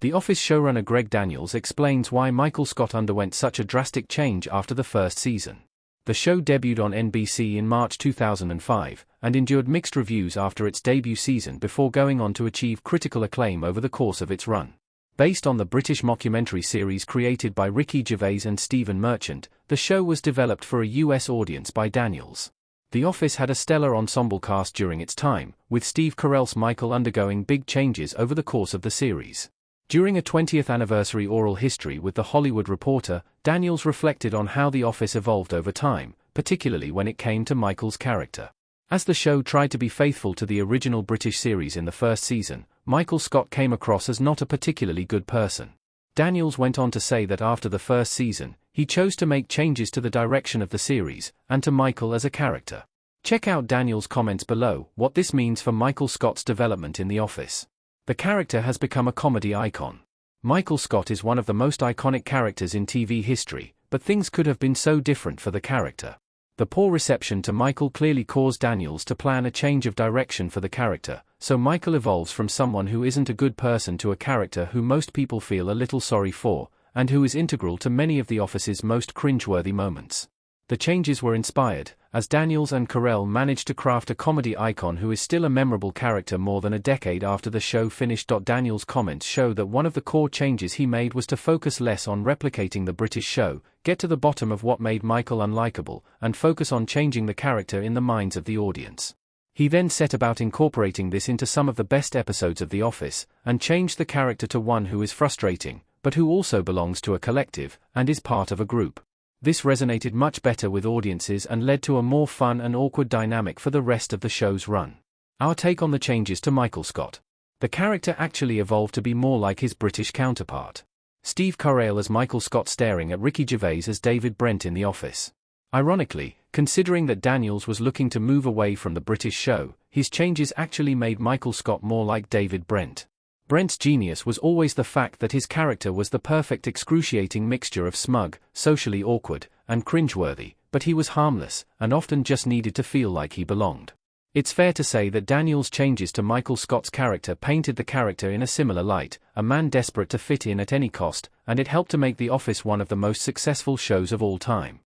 The Office showrunner Greg Daniels explains why Michael Scott underwent such a drastic change after the first season. The show debuted on NBC in March 2005, and endured mixed reviews after its debut season before going on to achieve critical acclaim over the course of its run. Based on the British mockumentary series created by Ricky Gervais and Stephen Merchant, the show was developed for a US audience by Daniels. The Office had a stellar ensemble cast during its time, with Steve Carell's Michael undergoing big changes over the course of the series. During a 20th anniversary oral history with The Hollywood Reporter, Daniels reflected on how The Office evolved over time, particularly when it came to Michael's character. As the show tried to be faithful to the original British series in the first season, Michael Scott came across as not a particularly good person. Daniels went on to say that after the first season, he chose to make changes to the direction of the series, and to Michael as a character. Check out Daniels' comments below, what this means for Michael Scott's development in The Office. The character has become a comedy icon. Michael Scott is one of the most iconic characters in TV history, but things could have been so different for the character. The poor reception to Michael clearly caused Daniels to plan a change of direction for the character, so Michael evolves from someone who isn't a good person to a character who most people feel a little sorry for, and who is integral to many of The Office's most cringeworthy moments. The changes were inspired, as Daniels and Carell managed to craft a comedy icon who is still a memorable character more than a decade after the show finished. Daniels' comments show that one of the core changes he made was to focus less on replicating the British show, get to the bottom of what made Michael unlikable, and focus on changing the character in the minds of the audience. He then set about incorporating this into some of the best episodes of The Office, and changed the character to one who is frustrating, but who also belongs to a collective, and is part of a group. This resonated much better with audiences and led to a more fun and awkward dynamic for the rest of the show's run. Our take on the changes to Michael Scott. The character actually evolved to be more like his British counterpart. Steve Carell as Michael Scott staring at Ricky Gervais as David Brent in The Office. Ironically, considering that Daniels was looking to move away from the British show, his changes actually made Michael Scott more like David Brent. Brent's genius was always the fact that his character was the perfect excruciating mixture of smug, socially awkward, and cringeworthy, but he was harmless, and often just needed to feel like he belonged. It's fair to say that Daniels' changes to Michael Scott's character painted the character in a similar light, a man desperate to fit in at any cost, and it helped to make The Office one of the most successful shows of all time.